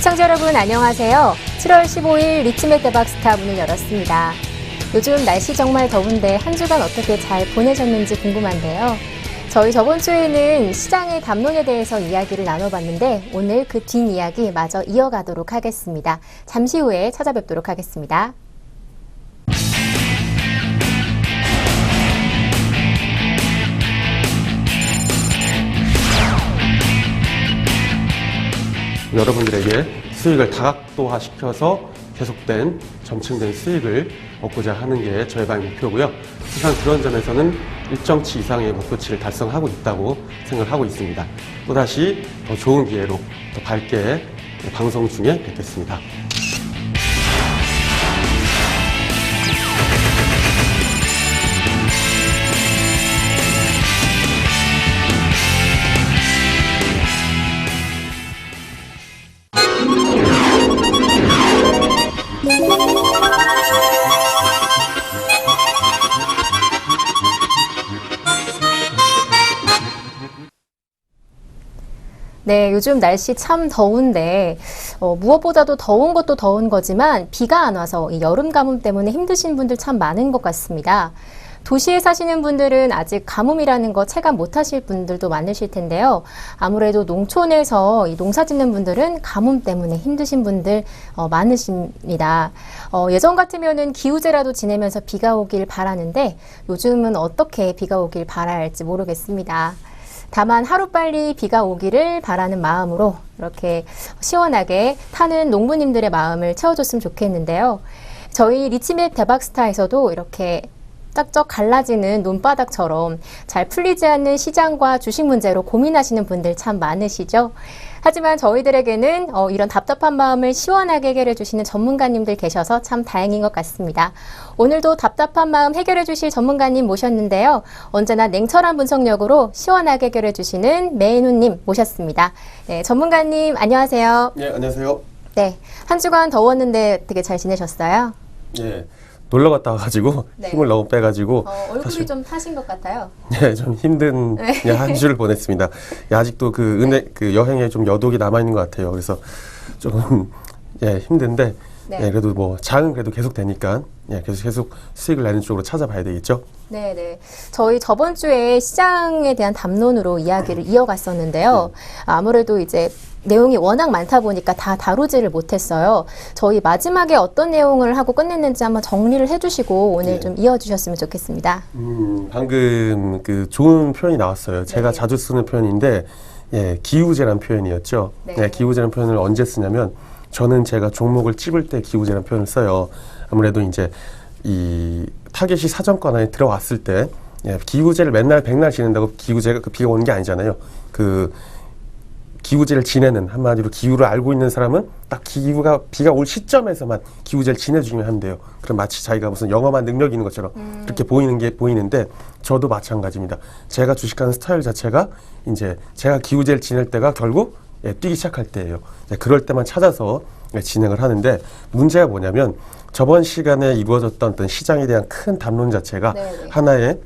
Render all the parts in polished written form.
시청자 여러분 안녕하세요. 7월 15일 리치맥 대박스타 문을 열었습니다. 요즘 날씨 정말 더운데 한 주간 어떻게 잘 보내셨는지 궁금한데요. 저희 저번 주에는 시장의 담론에 대해서 이야기를 나눠봤는데 오늘 그 뒷이야기 마저 이어가도록 하겠습니다. 잠시 후에 찾아뵙도록 하겠습니다. 여러분들에게 수익을 다각도화시켜서 계속된 점층된 수익을 얻고자 하는 게 저의 목표고요. 항상 그런 점에서는 일정치 이상의 목표치를 달성하고 있다고 생각하고 있습니다. 또다시 더 좋은 기회로 더 밝게 방송 중에 뵙겠습니다. 네, 요즘 날씨 참 더운데 무엇보다도 더운 것도 더운 거지만 비가 안 와서 이 여름 가뭄 때문에 힘드신 분들 참 많은 것 같습니다. 도시에 사시는 분들은 아직 가뭄이라는 거 체감 못하실 분들도 많으실 텐데요. 아무래도 농촌에서 이 농사 짓는 분들은 가뭄 때문에 힘드신 분들 많으십니다. 예전 같으면은 기우제라도 지내면서 비가 오길 바라는데 요즘은 어떻게 비가 오길 바라야 할지 모르겠습니다. 다만 하루빨리 비가 오기를 바라는 마음으로 이렇게 시원하게 타는 농부님들의 마음을 채워줬으면 좋겠는데요. 저희 리치맥 대박스타에서도 이렇게 짝짝 갈라지는 논바닥처럼 잘 풀리지 않는 시장과 주식 문제로 고민하시는 분들 참 많으시죠? 하지만 저희들에게는 이런 답답한 마음을 시원하게 해결해 주시는 전문가님들 계셔서 참 다행인 것 같습니다. 오늘도 답답한 마음 해결해 주실 전문가님 모셨는데요. 언제나 냉철한 분석력으로 시원하게 해결해 주시는 매인우님 모셨습니다. 네, 전문가님 안녕하세요. 네, 안녕하세요. 네, 한 주간 더웠는데 되게 잘 지내셨어요? 네. 놀러 갔다 와가지고 네. 힘을 너무 빼가지고 얼굴이 사실, 좀 타신 것 같아요. 네, 좀 힘든 한 주를 보냈습니다. 아직도 그 여행에 좀 여독이 남아 있는 것 같아요. 그래서 조금 힘든데 네. 그래도 뭐 장은 그래도 계속 되니까 계속 수익을 내는 쪽으로 찾아봐야 되겠죠. 네네. 저희 저번 주에 시장에 대한 담론으로 이야기를 이어갔었는데요. 아무래도 이제 내용이 워낙 많다 보니까 다 다루지를 못했어요. 저희 마지막에 어떤 내용을 하고 끝냈는지 한번 정리를 해주시고 오늘 좀 이어주셨으면 좋겠습니다. 방금 그 좋은 표현이 나왔어요. 제가 네. 자주 쓰는 표현인데 기우제라는 표현이었죠. 네. 기우제라는 표현을 언제 쓰냐면 저는 제가 종목을 찝을 때 기우제라는 표현을 써요. 아무래도 이제 이 타겟이 사정권 안에 들어왔을 때 기우제를 맨날 백날 지낸다고 기우제가 그 비가 오는 게 아니잖아요. 그 기우제를 지내는 한마디로 기우를 알고 있는 사람은 딱 비가 올 시점에서만 기우제를 지내주기만 하면 돼요. 그럼 마치 자기가 무슨 영험한 능력이 있는 것처럼 그렇게 보이는데 저도 마찬가지입니다. 제가 주식하는 스타일 자체가 이제 제가 기우제를 지낼 때가 결국 뛰기 시작할 때예요. 그럴 때만 찾아서 진행을 하는데 문제가 뭐냐면 저번 시간에 이루어졌던 어떤 시장에 대한 큰 담론 자체가 네네. 하나의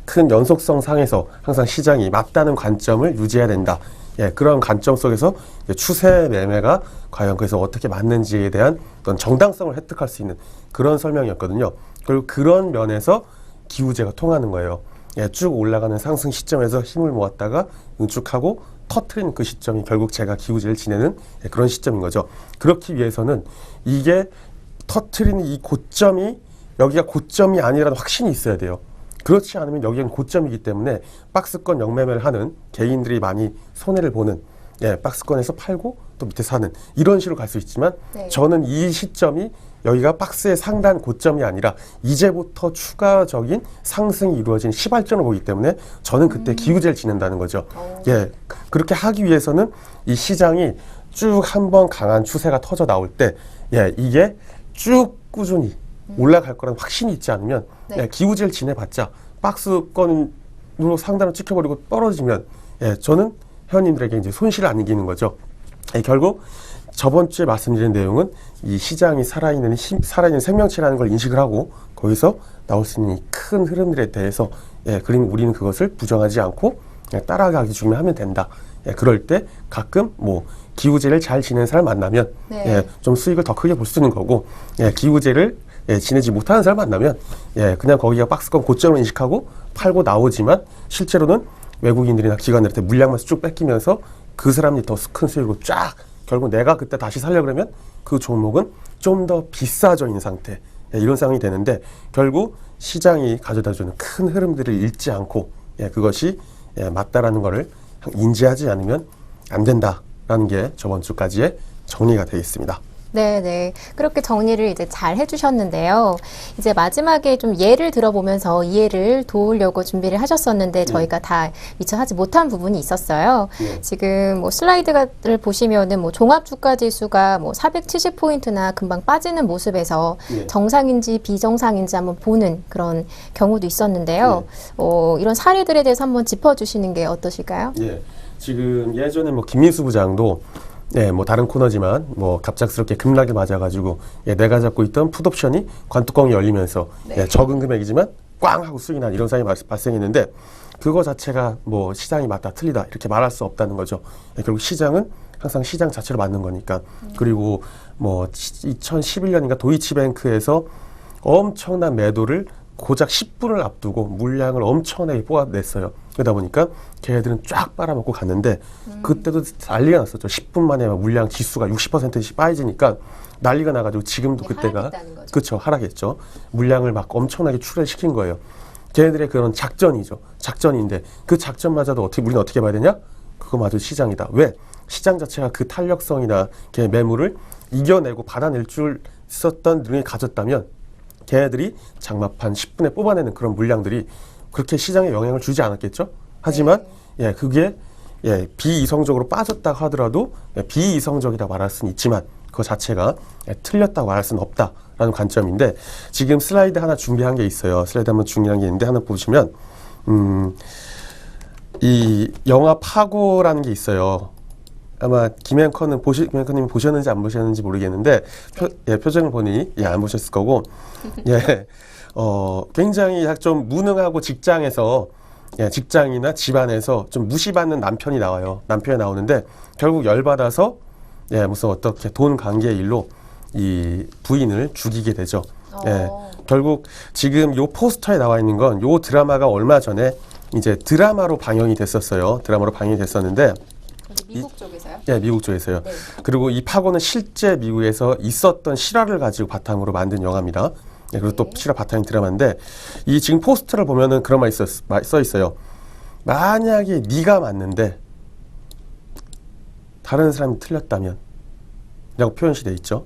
큰 연속성 상에서 항상 시장이 맞다는 관점을 유지해야 된다. 그런 관점 속에서 추세 매매가 과연 그래서 어떻게 맞는지에 대한 어떤 정당성을 획득할 수 있는 그런 설명이었거든요. 그리고 그런 면에서 기우제가 통하는 거예요. 쭉 올라가는 상승 시점에서 힘을 모았다가 응축하고 터트리는 그 시점이 결국 제가 기우제를 지내는 그런 시점인 거죠. 그렇기 위해서는 이게 터트리는 이 고점이 여기가 고점이 아니라는 확신이 있어야 돼요. 그렇지 않으면 여기는 고점이기 때문에 박스권 영매매를 하는 개인들이 많이 손해를 보는 박스권에서 팔고 또 밑에 사는 이런 식으로 갈 수 있지만 저는 이 시점이 여기가 박스의 상단 고점이 아니라 이제부터 추가적인 상승이 이루어진 시발점을 보기 때문에 저는 그때 기우제를 지낸다는 거죠. 그렇게 하기 위해서는 이 시장이 쭉 한번 강한 추세가 터져 나올 때 이게 쭉 꾸준히 올라갈 거라는 확신이 있지 않으면 기우제를 지내봤자 박스권으로 상단을 찍혀버리고 떨어지면 저는 회원님들에게 이제 손실을 안기는 거죠. 결국 저번 주에 말씀드린 내용은 이 시장이 살아있는 생명체라는 걸 인식을 하고 거기서 나올 수 있는 큰 흐름들에 대해서 그럼 우리는 그것을 부정하지 않고 그냥 따라가기 중에 하면 된다. 예, 그럴 때 가끔 뭐 기우제를 잘 지내는 사람 만나면 네. 예, 좀 수익을 더 크게 볼 수 있는 거고, 예, 기우제를 예, 지내지 못하는 사람 만나면 예, 그냥 거기가 박스권 고점을 인식하고 팔고 나오지만 실제로는 외국인들이나 기관들한테 물량만 쭉 뺏기면서 그 사람이 더 큰 수익으로 쫙, 결국 내가 그때 다시 살려고 그러면 그 종목은 좀 더 비싸져 있는 상태, 예, 이런 상황이 되는데, 결국 시장이 가져다주는 큰 흐름들을 읽지 않고 예, 그것이 예, 맞다라는 거를 인지하지 않으면 안 된다라는 게 저번 주까지의 정리가 되겠습니다. 네. 그렇게 정리를 이제 잘 해주셨는데요. 이제 마지막에 좀 예를 들어보면서 이해를 도우려고 준비를 하셨었는데 저희가 다 미처 하지 못한 부분이 있었어요. 지금 뭐 슬라이드를 보시면은 뭐 종합주가지수가 뭐 470포인트나 금방 빠지는 모습에서 정상인지 비정상인지 한번 보는 그런 경우도 있었는데요. 이런 사례들에 대해서 한번 짚어주시는 게 어떠실까요? 예, 지금 예전에 뭐 김민수 부장도 네, 뭐 다른 코너지만 뭐 갑작스럽게 급락이 맞아가지고 예, 내가 잡고 있던 풋옵션이 관뚜껑이 열리면서 예, 적은 금액이지만 꽝 하고 수익이 난 이런 상황이 발생했는데, 그거 자체가 뭐 시장이 맞다 틀리다 이렇게 말할 수 없다는 거죠. 예, 결국 시장은 항상 시장 자체로 맞는 거니까. 그리고 뭐 2011년인가 도이치뱅크에서 엄청난 매도를 고작 10분을 앞두고 물량을 엄청나게 뽑아냈어요. 그러다 보니까 걔네들은 쫙 빨아먹고 갔는데 그때도 난리가 났었죠. 10분 만에 물량 지수가 60%씩 빠지니까 난리가 나가지고 지금도 그때가 그렇죠, 하락했죠. 물량을 막 엄청나게 출하시킨 거예요. 걔네들의 그런 작전이죠. 작전인데 그 작전마저도 우리는 어떻게 봐야 되냐? 그거마저 시장이다. 왜? 시장 자체가 그 탄력성이나 걔 매물을 이겨내고 받아낼 줄 썼던 능력이 가졌다면 걔네들이 장마판 10분에 뽑아내는 그런 물량들이 그렇게 시장에 영향을 주지 않았겠죠? 하지만 예, 그게 예, 비이성적으로 빠졌다고 하더라도 예, 비이성적이라고 말할 수는 있지만 그 자체가 예, 틀렸다고 말할 수는 없다라는 관점인데, 지금 슬라이드 하나 준비한 게 있어요. 슬라이드 한번 준비한 게 있는데 하나 보시면 이 영화 파고라는 게 있어요. 아마 김앵커님이 보셨는지 안 보셨는지 모르겠는데 표정을 보니 안 보셨을 거고 굉장히 좀 무능하고 직장에서 직장이나 집안에서 좀 무시받는 남편이 나와요. 남편이 나오는데 결국 열받아서 무슨 어떻게 돈 관계의 일로 이 부인을 죽이게 되죠. 결국 지금 요 포스터에 나와 있는 건 요 드라마가 얼마 전에 이제 드라마로 방영이 됐었어요. 드라마로 방영이 됐었는데 미국 쪽에서요? 네, 미국 쪽에서요. 그리고 이 파고는 실제 미국에서 있었던 실화를 가지고 바탕으로 만든 영화입니다. 그리고 또 실화 바탕인 드라마인데, 이 지금 포스터를 보면은 그런 말이 써 있어요. 만약에 네가 맞는데 다른 사람이 틀렸다면 라고 표현이 돼 있죠.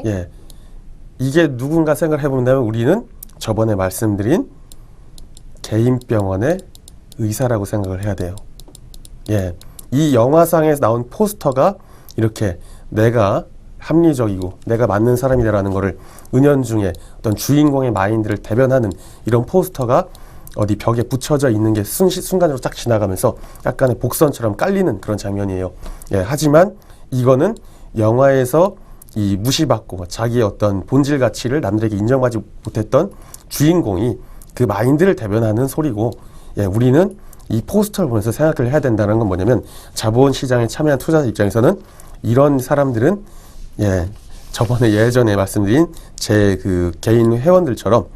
예, 이게 누군가 생각을 해본다면 우리는 저번에 말씀드린 개인병원의 의사라고 생각을 해야 돼요. 예. 이 영화상에서 나온 포스터가 이렇게 내가 합리적이고 내가 맞는 사람이다라는 거를 은연중에 어떤 주인공의 마인드를 대변하는 이런 포스터가 어디 벽에 붙여져 있는 게 순간으로 쫙 지나가면서 약간의 복선처럼 깔리는 그런 장면이에요. 예, 하지만 이거는 영화에서 이 무시받고 자기의 어떤 본질 가치를 남들에게 인정하지 못했던 주인공이 그 마인드를 대변하는 소리고, 예, 우리는 이 포스터를 보면서 생각을 해야 된다는 건 뭐냐면, 자본시장에 참여한 투자자 입장에서는 이런 사람들은 예전에 말씀드린 제 그 개인 회원들처럼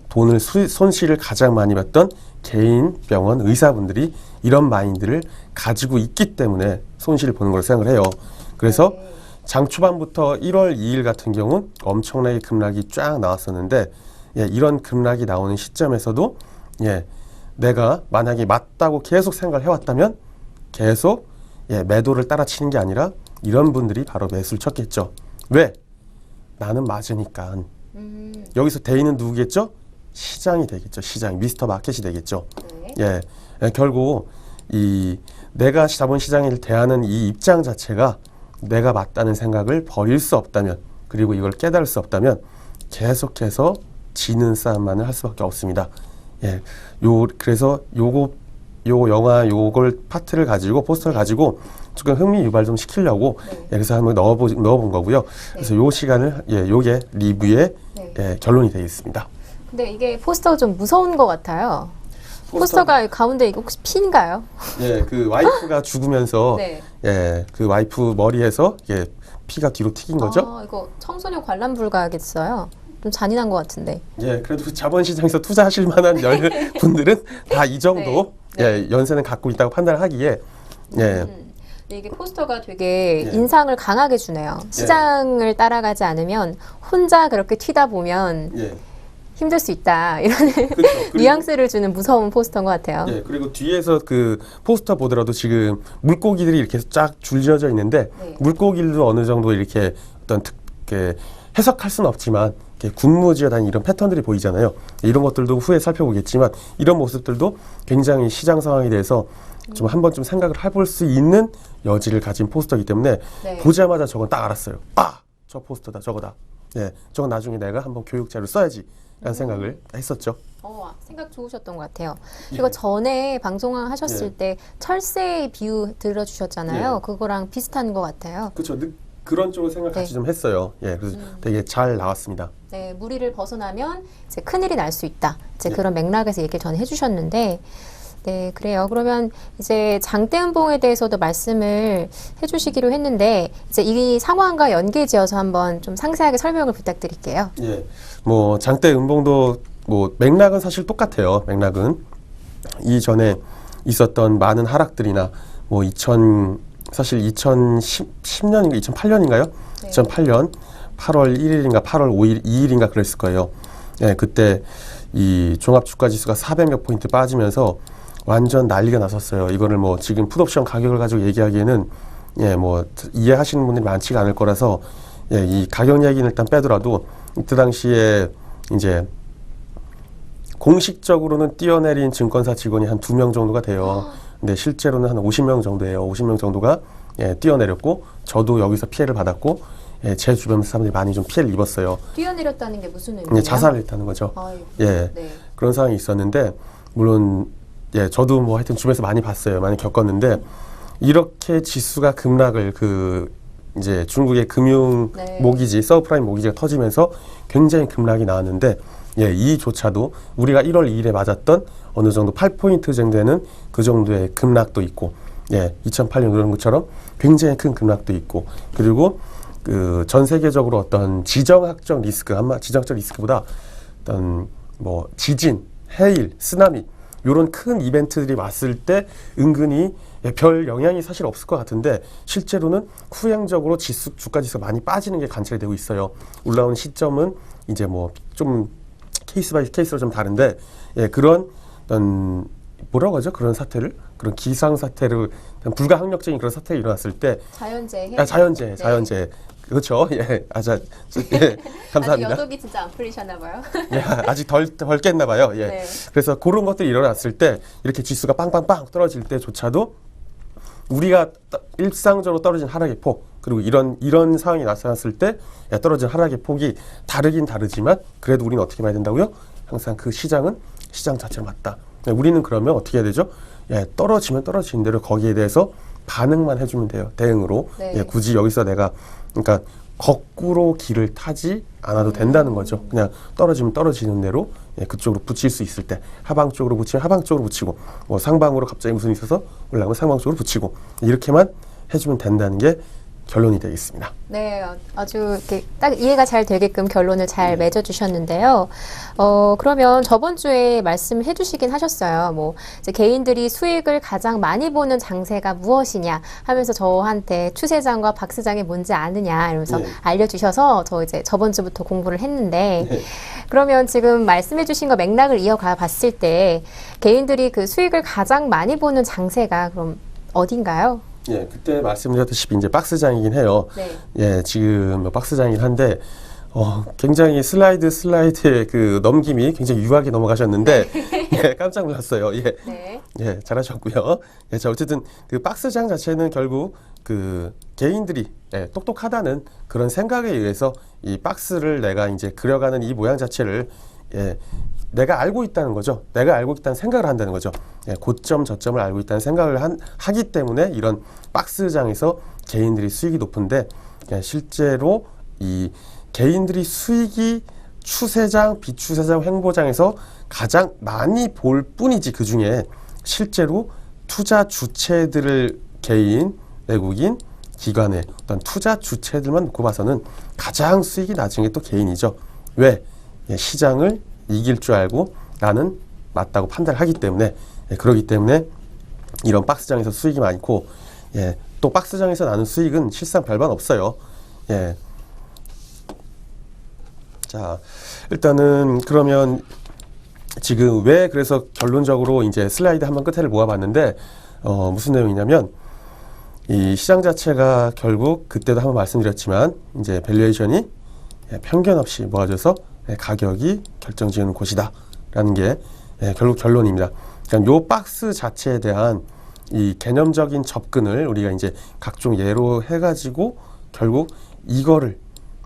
돈을 손실을 가장 많이 봤던 개인 병원 의사분들이 이런 마인드를 가지고 있기 때문에 손실을 보는 걸 생각을 해요. 그래서 장 초반부터 1월 2일 같은 경우는 엄청나게 급락이 쫙 나왔었는데, 이런 급락이 나오는 시점에서도 내가 만약에 맞다고 계속 생각을 해왔다면 계속 매도를 따라치는 게 아니라 이런 분들이 바로 매수를 쳤겠죠. 왜? 나는 맞으니까. 여기서 대인은 누구겠죠? 시장이 되겠죠. 시장, 미스터 마켓이 되겠죠. 결국 이 내가 자본시장을 대하는 이 입장 자체가 내가 맞다는 생각을 버릴 수 없다면, 그리고 이걸 깨달을 수 없다면 계속해서 지는 싸움만을 할 수밖에 없습니다. 그래서 요 영화 요걸 파트를 가지고 포스터를 가지고 조금 흥미 유발 좀 시키려고 그래서 한번 넣어본 거고요. 그래서 요 시간을 요게 리뷰의 결론이 되겠습니다. 근데 이게 포스터가 좀 무서운 것 같아요. 포스터가 가운데 이거 혹시 핀가요? 예, 그 와이프가 죽으면서 네. 예, 그 와이프 머리에서 이게 피가 뒤로 튀긴 거죠. 아, 이거 청소년 관람 불가하겠어요. 좀 잔인한 것 같은데. 예, 그래도 자본시장에서 투자하실 만한 분들은 다 이 정도 네. 예, 연세는 갖고 있다고 판단하기에 예, 네, 이게 포스터가 되게 예. 인상을 강하게 주네요. 시장을 따라가지 않으면 혼자 그렇게 튀다 보면 예, 힘들 수 있다. 이런 그렇죠. 그리고- 뉘앙스를 주는 무서운 포스터인 것 같아요. 예, 그리고 뒤에서 그 포스터 보더라도 지금 물고기들이 이렇게 쫙 줄지어져 있는데 네. 물고기들도 어느 정도 이렇게 어떤 이렇게 해석할 수는 없지만 이렇게 군무지어다니는 이런 패턴들이 보이잖아요. 이런 것들도 후에 살펴보겠지만 이런 모습들도 굉장히 시장 상황에 대해서 좀 한 번쯤 생각을 해볼 수 있는 여지를 가진 포스터이기 때문에 네. 보자마자 저건 딱 알았어요. 아, 저 포스터다, 저거다. 예, 저건 나중에 내가 한번 교육자료 써야지라는 생각을 했었죠. 생각 좋으셨던 것 같아요. 예. 이거 전에 방송하셨을 예. 때 철새 비유 들어주셨잖아요. 예. 그거랑 비슷한 것 같아요. 그렇죠. 그런 쪽으로 생각 같이 네. 좀 했어요. 예, 그래서 되게 잘 나왔습니다. 네, 무리를 벗어나면 이제 큰일이 날 수 있다. 이제 네. 그런 맥락에서 얘기를 전해 주셨는데, 네, 그래요. 그러면 이제 장대음봉에 대해서도 말씀을 해주시기로 했는데, 이제 이 상황과 연계지어서 한번 좀 상세하게 설명을 부탁드릴게요. 예, 뭐 장대 음봉도 뭐 맥락은 사실 똑같아요. 맥락은 이전에 있었던 많은 하락들이나 뭐 사실 2010년인가 2008년인가요? 네. 2008년 8월 1일인가 8월 5일 2일인가 그랬을 거예요. 예, 그때 이 종합주가지수가 400몇 포인트 빠지면서 완전 난리가 났었어요. 이거를 뭐 지금 풋옵션 가격을 가지고 얘기하기에는 예, 뭐 이해하시는 분들이 많지가 않을 거라서 예, 이 가격 얘기는 일단 빼더라도 그 당시에 이제 공식적으로는 뛰어내린 증권사 직원이 한 2명 정도가 돼요. 근데 실제로는 한 50명 정도예요. 50명 정도가 예, 뛰어내렸고 저도 여기서 피해를 받았고 예, 제 주변 사람들이 많이 좀 피해를 입었어요. 뛰어내렸다는 게 무슨 의미예요? 예, 자살을 했다는 거죠. 아이고, 예, 네. 그런 상황이 있었는데 물론 예, 저도 뭐 하여튼 주변에서 많이 봤어요. 많이 겪었는데 이렇게 지수가 급락을 이제 중국의 금융 네. 모기지, 서브프라임 모기지가 터지면서 굉장히 급락이 나왔는데 예, 이조차도 우리가 1월 2일에 맞았던 어느 정도 8포인트 정도 되는 그 정도의 급락도 있고 예, 2008년 그런 것처럼 굉장히 큰 급락도 있고 그리고 그 전 세계적으로 어떤 지정학적 리스크, 아마 지정학적 리스크보다 어떤 뭐 지진, 해일, 쓰나미 이런 큰 이벤트들이 왔을 때 은근히 별 영향이 사실 없을 것 같은데 실제로는 후행적으로 주가지수가 많이 빠지는 게 관찰이 되고 있어요. 올라오는 시점은 이제 뭐 좀 케이스 바이 케이스로 좀 다른데 예, 그런 어떤 뭐라고 하죠? 그런 사태를 그런 기상 사태를 불가항력적인 그런 사태가 일어났을 때 자연재해. 자연재해 그렇죠. 예, 예, 감사합니다. 아직 여독이 진짜 안 풀리셨나 봐요. 예, 아직 덜 깼나 봐요. 예. 네. 그래서 그런 것들이 일어났을 때 이렇게 지수가 빵빵빵 떨어질 때조차도 우리가 일상적으로 떨어진 하락의 폭 그리고 이런 상황이 나타났을 때 떨어진 하락의 폭이 다르긴 다르지만 그래도 우리는 어떻게 봐야 된다고요? 항상 그 시장은 시장 자체로 맞다. 우리는 그러면 어떻게 해야 되죠? 예, 떨어지면 떨어지는 대로 거기에 대해서 반응만 해주면 돼요. 대응으로. 네. 예, 굳이 여기서 내가 그러니까 거꾸로 길을 타지 않아도 된다는 거죠. 그냥 떨어지면 떨어지는 대로 예, 그쪽으로 붙일 수 있을 때 하방 쪽으로 붙이면 하방 쪽으로 붙이고 뭐 상방으로 갑자기 무슨 일이 있어서 올라가면 상방 쪽으로 붙이고 이렇게만 해주면 된다는 게 결론이 되겠습니다. 네, 아주 이렇게 딱 이해가 잘 되게끔 결론을 잘 맺어주셨는데요. 그러면 저번 주에 말씀해 주시긴 하셨어요. 뭐, 이제 개인들이 수익을 가장 많이 보는 장세가 무엇이냐 하면서 저한테 추세장과 박스장이 뭔지 아느냐 이러면서 네. 알려주셔서 저 이제 저번 주부터 공부를 했는데 네. 그러면 지금 말씀해 주신 거 맥락을 이어가 봤을 때 개인들이 그 수익을 가장 많이 보는 장세가 그럼 어딘가요? 예, 그때 말씀드렸다시피 이제 박스장이긴 해요. 네. 예, 지금 뭐 박스장이긴 한데 굉장히 슬라이드의 그 넘김이 굉장히 유하게 넘어가셨는데 예, 깜짝 놀랐어요. 예. 네. 예, 잘하셨고요. 예, 자, 어쨌든 그 박스장 자체는 결국 그 개인들이 예, 똑똑하다는 그런 생각에 의해서 이 박스를 내가 이제 그려가는 이 모양 자체를 예, 내가 알고 있다는 거죠. 내가 알고 있다는 생각을 한다는 거죠. 예, 고점, 저점을 알고 있다는 생각을 하기 때문에 이런 박스장에서 개인들이 수익이 높은데 예, 실제로 이 개인들이 수익이 추세장, 비추세장, 횡보장에서 가장 많이 볼 뿐이지 그 중에 실제로 투자 주체들을 개인, 외국인, 기관의 어떤 투자 주체들만 놓고 봐서는 가장 수익이 낮은 게 또 개인이죠. 왜? 예, 시장을 이길 줄 알고 나는 맞다고 판단을 하기 때문에 예, 그러기 때문에 이런 박스장에서 수익이 많고 예, 또 박스장에서 나는 수익은 실상 별반 없어요. 예. 자, 일단은 그러면 지금 왜 그래서 결론적으로 이제 슬라이드 한번 끝에를 모아봤는데 무슨 내용이냐면 이 시장 자체가 결국 그때도 한번 말씀드렸지만 이제 밸류에이션이 편견 없이 모아져서 가격이 결정지는 곳이다라는 게 결국 결론입니다. 그러니까 요 박스 자체에 대한 이 개념적인 접근을 우리가 이제 각종 예로 해가지고 결국 이거를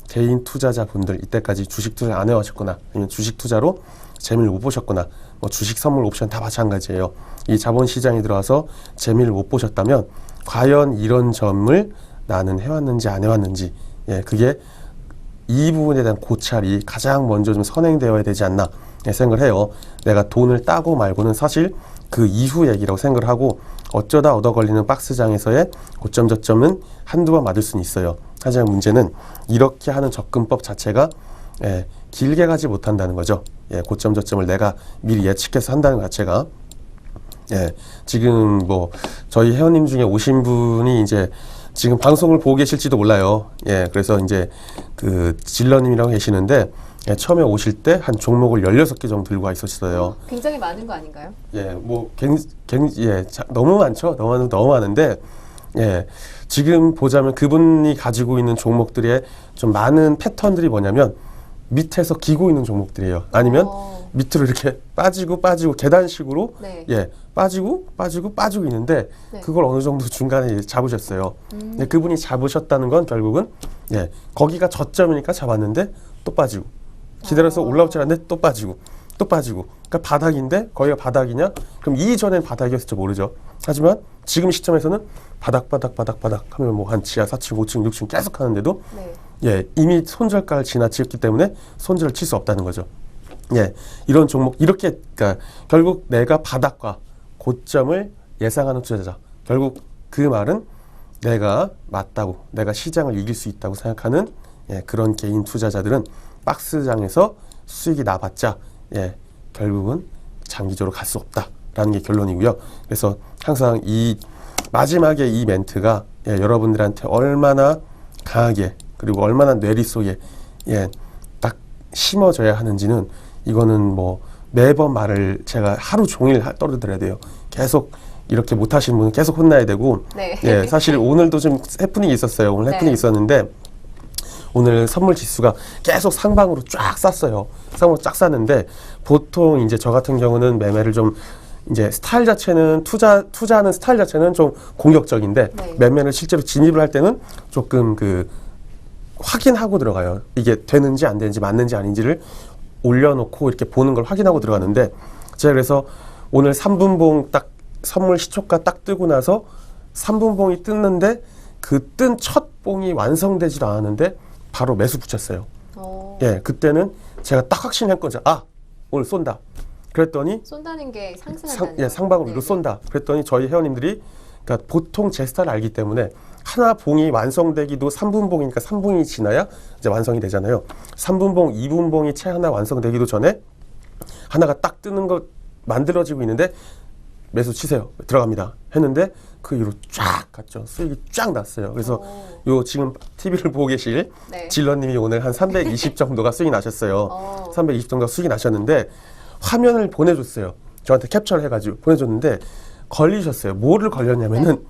개인 투자자분들 이때까지 주식 투자 안 해오셨거나 아니면 주식 투자로 재미를 못 보셨거나 뭐 주식 선물 옵션 다 마찬가지예요. 이 자본시장에 들어와서 재미를 못 보셨다면 과연 이런 점을 나는 해왔는지 안 해왔는지 예, 그게 이 부분에 대한 고찰이 가장 먼저 좀 선행되어야 되지 않나 생각을 해요. 내가 돈을 따고 말고는 사실 그 이후 얘기라고 생각을 하고 어쩌다 얻어 걸리는 박스장에서의 고점 저점은 한두 번 맞을 수는 있어요. 하지만 문제는 이렇게 하는 접근법 자체가 길게 가지 못한다는 거죠. 고점 저점을 내가 미리 예측해서 한다는 것 자체가 지금 뭐 저희 회원님 중에 오신 분이 이제 지금 방송을 보고 계실지도 몰라요. 그래서 이제 그 질러님이라고 계시는데 처음에 오실 때 한 종목을 16개 정도 들고 와 있었어요. 굉장히 많은 거 아닌가요? 뭐 너무 많죠. 너무 많은데 지금 보자면 그분이 가지고 있는 종목들의 좀 많은 패턴들이 뭐냐면 밑에서 기고 있는 종목들이에요. 아니면 밑으로 이렇게 빠지고 계단식으로 빠지고 있는데 그걸 어느 정도 중간에 잡으셨어요. 그분이 잡으셨다는 건 결국은 거기가 저점이니까 잡았는데 또 빠지고 기다려서 올라올 줄 알았는데 또 빠지고 그러니까 바닥인데 거기가 바닥이냐? 그럼 이전엔 바닥이었을지 모르죠. 하지만 지금 시점에서는 바닥 하면 뭐 한 지하 4층, 5층, 6층 계속 하는데도 이미 손절가를 지나치기 때문에 손절을 칠 수 없다는 거죠. 이런 종목 이렇게 그러니까 결국 내가 바닥과 고점을 예상하는 투자자. 결국 그 말은 내가 맞다고, 내가 시장을 이길 수 있다고 생각하는 그런 개인 투자자들은 박스장에서 수익이 나봤자 결국은 장기적으로 갈 수 없다라는 게 결론이고요. 그래서 항상 이 마지막에 이 멘트가 여러분들한테 얼마나 강하게 그리고 얼마나 뇌리 속에 딱 심어져야 하는지는 이거는 뭐 매번 말을 제가 하루 종일 떨어들어야 돼요. 계속 이렇게 못하시는 분은 계속 혼나야 되고 사실 오늘도 좀 해프닝이 있었어요. 오늘 해프닝이 있었는데 오늘 선물 지수가 계속 상방으로 쫙 쌌어요. 상방으로 쫙 쌌는데 보통 이제 저 같은 경우는 매매를 좀 이제 스타일 자체는 투자하는 스타일 자체는 좀 공격적인데 매매를 실제로 진입을 할 때는 조금 그 확인하고 들어가요. 이게 되는지 안 되는지 맞는지 아닌지를 올려놓고 이렇게 보는 걸 확인하고 들어가는데 제가 그래서 오늘 3분봉 딱 선물 시초가 딱 뜨고 나서 3분봉이 떴는데 그 뜬 첫 봉이 완성되지도 않았는데 바로 매수 붙였어요. 그때는 제가 딱 확신한 거죠. 오늘 쏜다. 그랬더니 쏜다는 게 상승한다는 상방으로 위로 쏜다. 그랬더니 저희 회원님들이 그러니까 보통 제 스타일을 알기 때문에 하나 봉이 완성되기도 3분봉이니까 3분이 지나야 이제 완성이 되잖아요. 3분봉, 2분봉이 채 하나 완성되기도 전에 하나가 딱 뜨는 거 만들어지고 있는데 매수 치세요. 들어갑니다. 했는데 그 이후로 쫙 갔죠. 수익이 쫙 났어요. 그래서 요 지금 TV를 보고 계실 질러님이 오늘 한 320 정도가 수익이 나셨어요. 320 정도가 수익이 나셨는데 화면을 보내줬어요. 저한테 캡처를 해가지고 보내줬는데 걸리셨어요. 뭐를 걸렸냐면은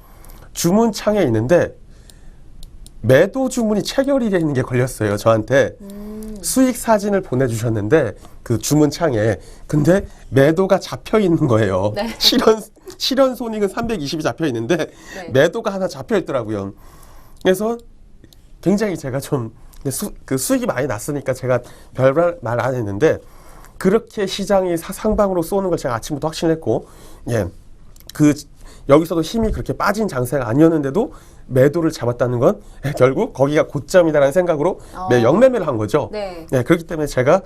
주문창에 있는데 매도 주문이 체결이 되어 있는 게 걸렸어요. 저한테 수익 사진을 보내주셨는데 그 주문창에 근데 매도가 잡혀 있는 거예요. 실현 손익은 320이 잡혀 있는데 매도가 하나 잡혀 있더라고요. 그래서 굉장히 제가 좀 그 수익이 많이 났으니까 제가 별말 안 했는데 그렇게 시장이 상방으로 쏘는 걸 제가 아침부터 확신했고 그 여기서도 힘이 그렇게 빠진 장세가 아니었는데도 매도를 잡았다는 건 결국 거기가 고점이다라는 생각으로 영매매를 한 거죠. 네. 그렇기 때문에 제가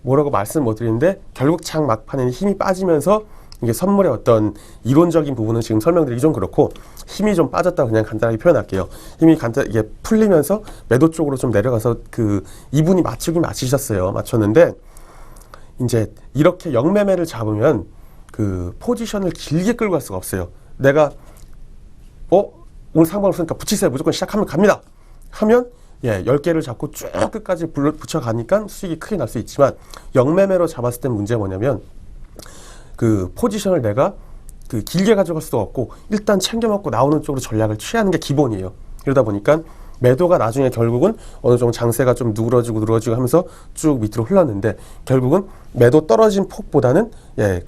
뭐라고 말씀 못 드리는데 결국 장 막판에는 힘이 빠지면서 이게 선물의 어떤 이론적인 부분은 지금 설명드리기 좀 그렇고 힘이 좀 빠졌다고 그냥 간단하게 표현할게요. 힘이 이게 풀리면서 매도 쪽으로 좀 내려가서 그 이분이 맞췄는데 이제 이렇게 영매매를 잡으면 그 포지션을 길게 끌고 갈 수가 없어요. 내가 오늘 상방을 쓰니까 붙이세요. 무조건 시작하면 갑니다. 하면 10개를 잡고 쭉 끝까지 붙여가니까 수익이 크게 날 수 있지만 영매매로 잡았을 때 문제가 뭐냐면 그 포지션을 내가 그 길게 가져갈 수도 없고 일단 챙겨 먹고 나오는 쪽으로 전략을 취하는 게 기본이에요. 그러다 보니까 매도가 나중에 결국은 어느 정도 장세가 좀 누그러지고 하면서 쭉 밑으로 흘렀는데 결국은 매도 떨어진 폭보다는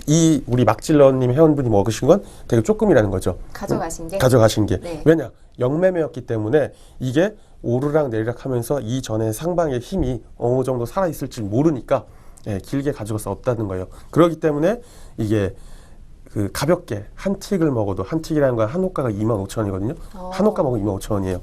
이 우리 막질러님 회원분이 먹으신 건 되게 조금이라는 거죠. 가져가신 게. 네. 왜냐? 영매매였기 때문에 이게 오르락 내리락 하면서 이 전에 상방의 힘이 어느 정도 살아있을지 모르니까 길게 가져갈 수 없다는 거예요. 그렇기 때문에 이게 그 가볍게 한 틱을 먹어도 한 틱이라는 건 한 호가가 25,000원이거든요. 한 호가 먹으면 25,000원이에요.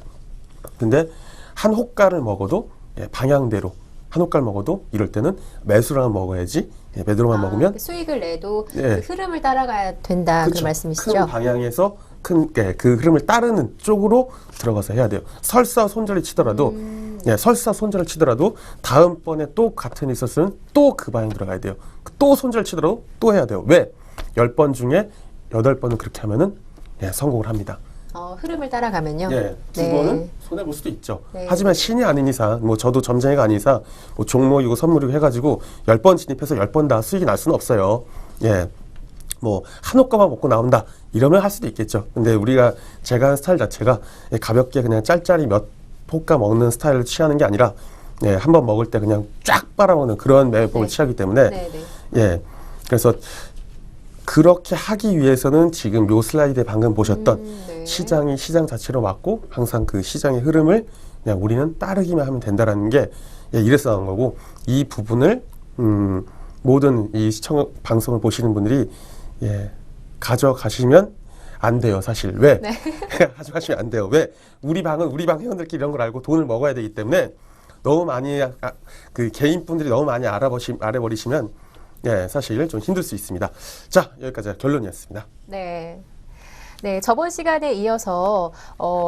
근데 한 호가를 먹어도 방향대로 한 호가를 먹어도 이럴 때는 매수로만 먹어야지 매도로만 먹으면 수익을 내도 그 흐름을 따라가야 된다. 그 말씀이시죠? 큰 방향에서 그 흐름을 따르는 쪽으로 들어가서 해야 돼요. 설사 손절을 치더라도 다음번에 또 같은 일이 있었으면 또 그 방향 들어가야 돼요. 또 손절 치더라도 또 해야 돼요. 왜? 10번 중에 8번은 그렇게 하면은 성공을 합니다. 흐름을 따라가면요. 두 번은 손해볼 수도 있죠. 네. 하지만 신이 아닌 이상, 뭐 저도 점쟁이가 아닌 이상, 뭐 종목이고 선물이고 해가지고 10번 진입해서 10번 다 수익이 날 수는 없어요. 뭐 한 호가만 먹고 나온다 이러면 할 수도 있겠죠. 근데 제가 하는 스타일 자체가 가볍게 그냥 짤짤이 몇 호가 먹는 스타일을 취하는 게 아니라 한 번 먹을 때 그냥 쫙 빨아먹는 그런 매매법을 취하기 때문에 그래서 그렇게 하기 위해서는 지금 요 슬라이드에 방금 보셨던 시장 자체로 맞고 항상 그 시장의 흐름을 그냥 우리는 따르기만 하면 된다라는 게 이래서 나온 거고 이 부분을 모든 이 시청 방송을 보시는 분들이 가져가시면 안 돼요. 사실 왜? 가져가시면 안 돼요. 왜? 우리 방 회원들끼리 이런 걸 알고 돈을 먹어야 되기 때문에 너무 많이 그 개인분들이 너무 많이 알아버리시면 사실 좀 힘들 수 있습니다. 자, 여기까지가 결론이었습니다. 네, 저번 시간에 이어서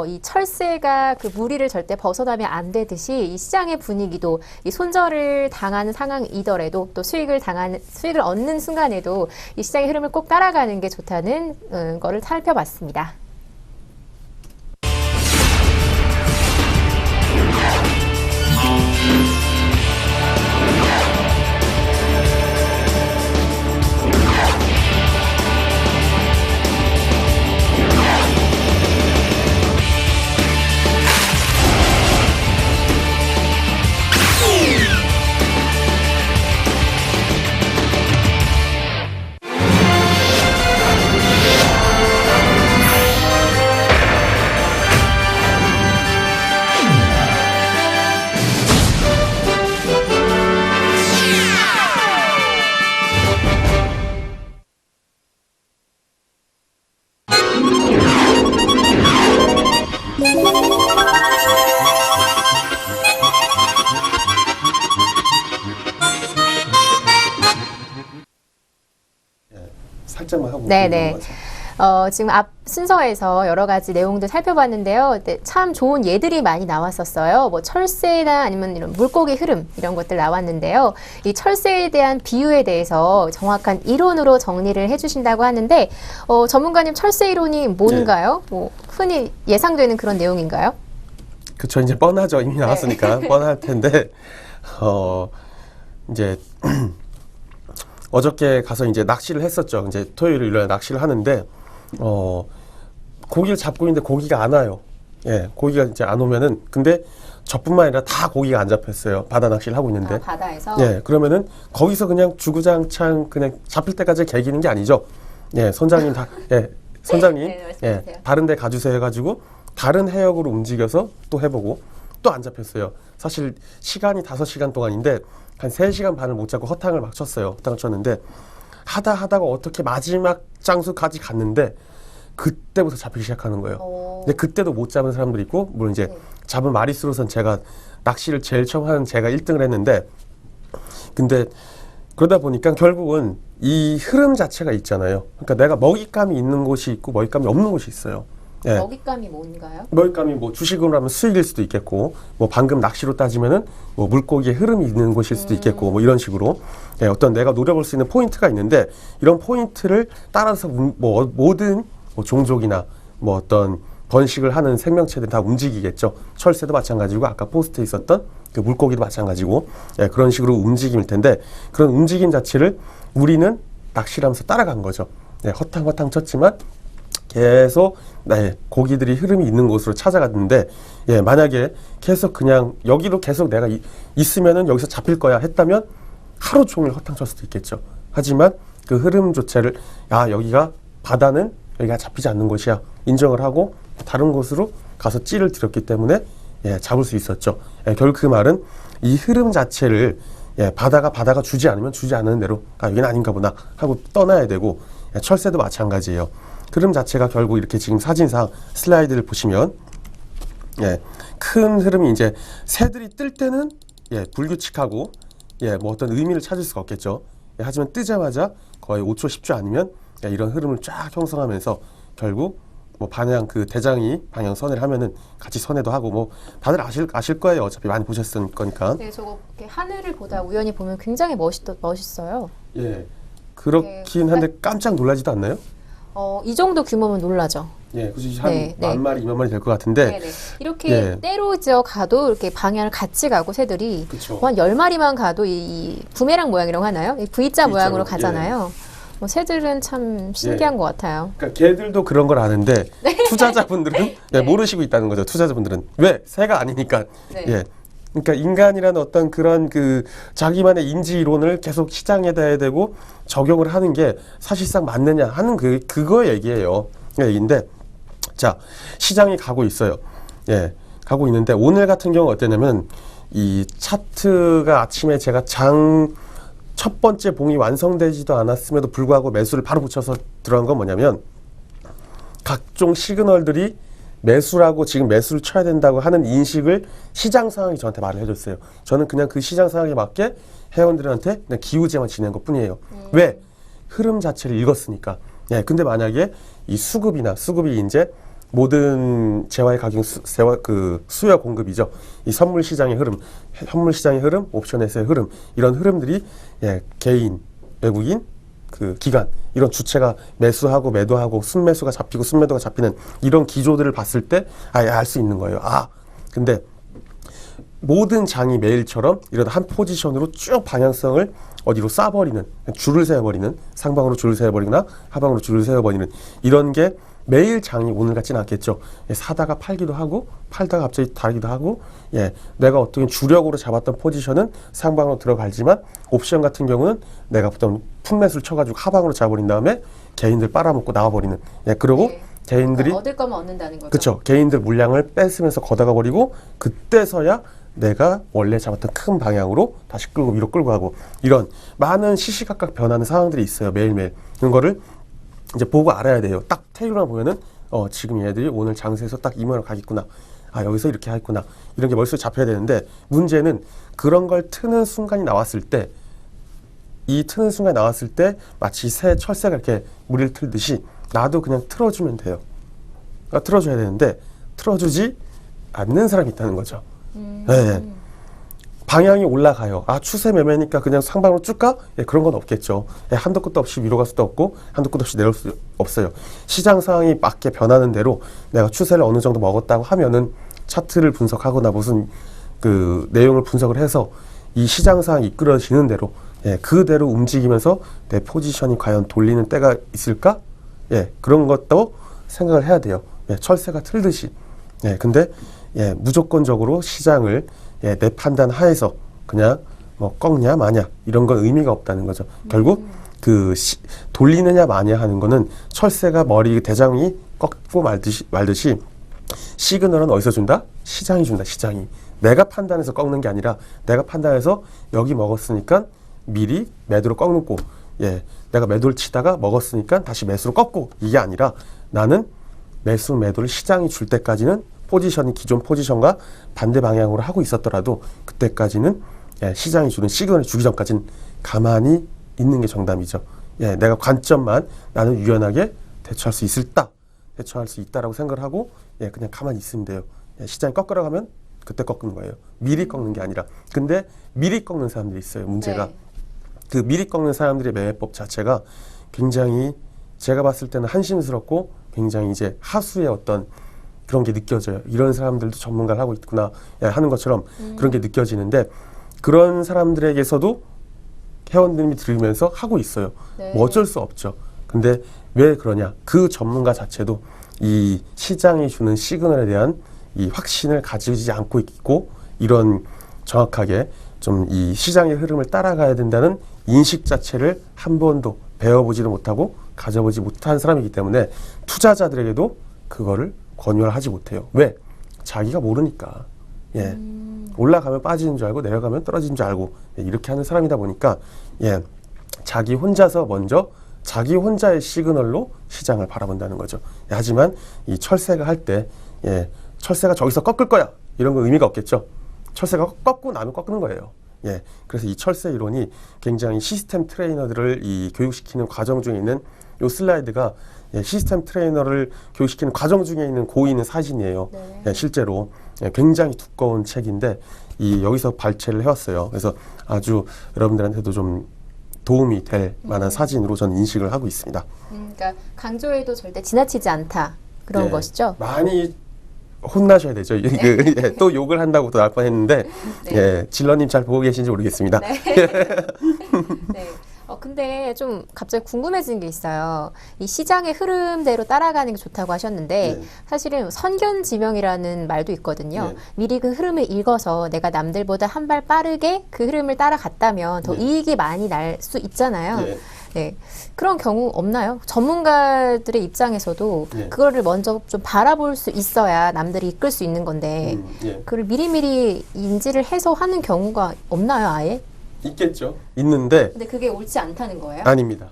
이 철새가 그 무리를 절대 벗어나면 안 되듯이 이 시장의 분위기도 이 손절을 당하는 상황이더라도 또 수익을 얻는 순간에도 이 시장의 흐름을 꼭 따라가는 게 좋다는 거를 살펴봤습니다. 살짝만 하고 네네. 지금 앞 순서에서 여러 가지 내용들 살펴봤는데요. 참 좋은 예들이 많이 나왔었어요. 뭐 철새나 아니면 이런 물고기 흐름 이런 것들 나왔는데요. 이 철새에 대한 비유에 대해서 정확한 이론으로 정리를 해주신다고 하는데 전문가님 철새 이론이 뭔가요? 뭐 흔히 예상되는 그런 내용인가요? 그쵸, 이제 뻔하죠. 이미 나왔으니까 뻔할 텐데 이제 어저께 가서 이제 낚시를 했었죠. 이제 토요일, 일요일에 낚시를 하는데 고기를 잡고 있는데 고기가 안 와요. 고기가 이제 안 오면은 근데 저뿐만 아니라 다 고기가 안 잡혔어요. 바다 낚시를 하고 있는데. 바다에서? 그러면은 거기서 그냥 주구장창 그냥 잡힐 때까지 개기는 게 아니죠. 선장님 선장님 다른 데 가주세요 해가지고 다른 해역으로 움직여서 또 해보고 또 안 잡혔어요. 사실 시간이 5시간 동안인데 한 3시간 반을 못 잡고 허탕을 막 쳤어요. 허탕을 쳤는데 하다가 어떻게 마지막 장소까지 갔는데 그때부터 잡히기 시작하는 거예요. 어. 근데 그때도 못 잡은 사람들이 있고, 물론 이제 네. 잡은 마리수로선 제가 낚시를 제일 처음 하는 제가 1등을 했는데, 근데 그러다 보니까 결국은 이 흐름 자체가 있잖아요. 그러니까 내가 먹잇감이 있는 곳이 있고 먹잇감이 없는 곳이 있어요. 예. 먹잇감이 뭔가요? 먹잇감이 뭐 주식으로 하면 수익일 수도 있겠고, 뭐 방금 낚시로 따지면은 뭐 물고기의 흐름이 있는 곳일 수도 있겠고, 뭐 이런 식으로 예, 어떤 내가 노려볼 수 있는 포인트가 있는데, 이런 포인트를 따라서 뭐 모든 뭐 종족이나 뭐 어떤 번식을 하는 생명체들 다 움직이겠죠. 철새도 마찬가지고 아까 포스트에 있었던 그 물고기도 마찬가지고 예, 그런 식으로 움직임일 텐데, 그런 움직임 자체를 우리는 낚시를 하면서 따라간 거죠. 예, 허탕허탕 쳤지만 계속 네, 고기들이 흐름이 있는 곳으로 찾아갔는데, 예, 만약에 계속 그냥 여기로 계속 내가 있으면은 여기서 잡힐 거야 했다면 하루 종일 허탕 쳤을 수도 있겠죠. 하지만 그 흐름 자체를 여기가 바다는 여기가 잡히지 않는 곳이야 인정을 하고 다른 곳으로 가서 찌를 들였기 때문에 예, 잡을 수 있었죠. 예, 결국 그 말은 이 흐름 자체를 예, 바다가 주지 않으면 주지 않는 대로 여기는 아닌가 보다 하고 떠나야 되고, 예, 철새도 마찬가지예요. 흐름 자체가 결국 이렇게 지금 사진상 슬라이드를 보시면 예, 큰 흐름이 이제 새들이 뜰 때는 예, 불규칙하고 예, 뭐 어떤 의미를 찾을 수가 없겠죠. 예, 하지만 뜨자마자 거의 5초 10초 아니면 예, 이런 흐름을 쫙 형성하면서 결국 뭐 방향 그 대장이 방향 선회를 하면은 같이 선회도 하고 뭐 다들 아실 거예요. 어차피 많이 보셨을 거니까. 네, 저거 이렇게 하늘을 보다 우연히 보면 굉장히 멋있어요. 예, 그렇긴 한데 깜짝 놀라지도 않나요? 이 정도 규모면 놀라죠. 예, 그래서 한 네, 만 네. 마리, 2만 마리 될 것 같은데. 네네. 이렇게 예. 때로져 가도 이렇게 방향을 같이 가고 새들이 그쵸. 한 10마리만 가도 이 부메랑 모양이라고 하나요? 이 V자 모양으로 V자로, 가잖아요. 새들은 참 신기한 예. 것 같아요. 그러니까 걔들도 그런 걸 아는데 투자자분들은 예, 네. 모르시고 있다는 거죠. 투자자분들은 왜 새가 아니니까. 네. 예. 그러니까 인간이라는 어떤 그런 그 자기만의 인지 이론을 계속 시장에다 해야 되고 적용을 하는 게 사실상 맞느냐 하는 그거 얘기예요. 그 얘기인데, 자, 시장이 가고 있어요. 예, 가고 있는데 오늘 같은 경우 어땠냐면 이 차트가 아침에 제가 첫 번째 봉이 완성되지도 않았음에도 불구하고 매수를 바로 붙여서 들어간 건 뭐냐면, 각종 시그널들이 매수라고 지금 매수를 쳐야 된다고 하는 인식을 시장 상황이 저한테 말을 해줬어요. 저는 그냥 그 시장 상황에 맞게 회원들한테 그냥 기우제만 지낸 것 뿐이에요. 왜? 흐름 자체를 읽었으니까. 예, 근데 만약에 이 수급이 이제 모든 재화의 가격 수요 공급이죠. 이 선물 시장의 흐름, 현물 시장의 흐름, 옵션에서의 흐름, 이런 흐름들이 예, 개인, 외국인, 그 기관, 이런 주체가 매수하고 매도하고 순매수가 잡히고 순매도가 잡히는 이런 기조들을 봤을 때 알 수 있는 거예요. 근데 모든 장이 매일처럼 이런 한 포지션으로 쭉 방향성을 어디로 쏴버리는, 줄을 세워버리는, 상방으로 줄을 세워버리거나 하방으로 줄을 세워버리는 이런 게 매일 장이 오늘 같지는 않겠죠. 예, 사다가 팔기도 하고 팔다가 갑자기 달기도 하고, 예, 내가 어떻게 주력으로 잡았던 포지션은 상방으로 들어가지만 옵션 같은 경우는 내가 보통 품매수를 쳐가지고 하방으로 잡아버린 다음에 개인들 빨아먹고 나와버리는, 예, 그리고 네. 개인들이 얻을 거면 얻는다는 거죠. 그렇죠. 개인들 물량을 뺏으면서 걷어가 버리고 그때서야 내가 원래 잡았던 큰 방향으로 다시 끌고 위로 끌고 가고, 이런 많은 시시각각 변하는 상황들이 있어요. 매일매일. 이런 거를 이제 보고 알아야 돼요. 딱 테이블만 보면은 지금 얘들이 오늘 장세에서 딱 이 모양으로 가겠구나. 여기서 이렇게 하겠구나. 이런 게 머릿속에 잡혀야 되는데, 문제는 그런 걸 트는 순간이 나왔을 때, 이 트는 순간이 나왔을 때 마치 철새가 이렇게 무리를 틀듯이 나도 그냥 틀어주면 돼요. 틀어줘야 되는데 틀어주지 않는 사람이 있다는 거죠. 네. 방향이 올라가요. 추세 매매니까 그냥 상방으로 쭉 가? 예, 그런 건 없겠죠. 예, 한도 끝도 없이 위로 갈 수도 없고 한도 끝도 없이 내려올 수 없어요. 시장 상황이 맞게 변하는 대로 내가 추세를 어느 정도 먹었다고 하면은 차트를 분석하거나 무슨 그 내용을 분석을 해서 이 시장 상황이 이끌어지는 대로, 예, 그대로 움직이면서 내 포지션이 과연 돌리는 때가 있을까? 예, 그런 것도 생각을 해야 돼요. 예, 철새가 틀듯이. 예, 근데 예, 무조건적으로 시장을 예, 내 판단 하에서 그냥 뭐 꺾냐 마냐 이런 건 의미가 없다는 거죠. 결국 돌리느냐 마냐 하는 거는 철새가 머리 대장이 꺾고 말듯이 시그널은 어디서 준다? 시장이 준다. 시장이. 내가 판단해서 꺾는 게 아니라 내가 판단해서 여기 먹었으니까 미리 매도로 꺾고, 예, 내가 매도를 치다가 먹었으니까 다시 매수로 꺾고, 이게 아니라 나는 매수 매도를 시장이 줄 때까지는 포지션이 기존 포지션과 반대 방향으로 하고 있었더라도 그때까지는 시장이 주는 시그널을 주기 전까지는 가만히 있는 게 정답이죠. 내가 관점만 나는 유연하게 대처할 수 있다라고 생각을 하고 그냥 가만히 있으면 돼요. 시장이 꺾으러 가면 그때 꺾는 거예요. 미리 꺾는 게 아니라. 근데 미리 꺾는 사람들이 있어요. 문제가. 네. 그 미리 꺾는 사람들의 매매법 자체가 굉장히 제가 봤을 때는 한심스럽고 굉장히 이제 하수의 어떤 그런 게 느껴져요. 이런 사람들도 전문가를 하고 있구나 하는 것처럼 그런 게 느껴지는데 그런 사람들에게서도 회원들이 들으면서 하고 있어요. 네. 뭐 어쩔 수 없죠. 근데 왜 그러냐? 그 전문가 자체도 이 시장이 주는 시그널에 대한 이 확신을 가지지 않고 있고 이런 정확하게 좀 이 시장의 흐름을 따라가야 된다는 인식 자체를 한 번도 배워보지도 못하고 가져보지 못한 사람이기 때문에 투자자들에게도 그거를 권유를 하지 못해요. 왜? 자기가 모르니까. 올라가면 빠지는 줄 알고 내려가면 떨어지는 줄 알고 이렇게 하는 사람이다 보니까 자기 혼자서 먼저 자기 혼자의 시그널로 시장을 바라본다는 거죠. 하지만 이 철새가 할 때 철새가 저기서 꺾을 거야 이런 건 의미가 없겠죠. 철새가 꺾고 나면 꺾는 거예요. 그래서 이 철새 이론이 굉장히 시스템 트레이너들을 이 교육시키는 과정 중에 있는 요 슬라이드가 시스템 트레이너를 교육시키는 과정 중에 있는 고인의 사진이에요. 네. 실제로 굉장히 두꺼운 책인데 여기서 발췌를 해왔어요. 그래서 아주 여러분들한테도 좀 도움이 될 만한 사진으로 저는 인식을 하고 있습니다. 그러니까 강조해도 절대 지나치지 않다 그런 것이죠. 많이 혼나셔야 되죠. 또 욕을 한다고 또 날 뻔했는데 질러님 잘 보고 계신지 모르겠습니다. 네. 네. 근데 좀 갑자기 궁금해진 게 있어요. 이 시장의 흐름대로 따라가는 게 좋다고 하셨는데 사실은 선견지명이라는 말도 있거든요. 미리 그 흐름을 읽어서 내가 남들보다 한 발 빠르게 그 흐름을 따라갔다면 더 이익이 많이 날 수 있잖아요. 네. 그런 경우 없나요? 전문가들의 입장에서도 그거를 먼저 좀 바라볼 수 있어야 남들이 이끌 수 있는 건데 그걸 미리미리 인지를 해서 하는 경우가 없나요, 아예? 있겠죠. 있는데 근데 그게 옳지 않다는 거예요? 아닙니다.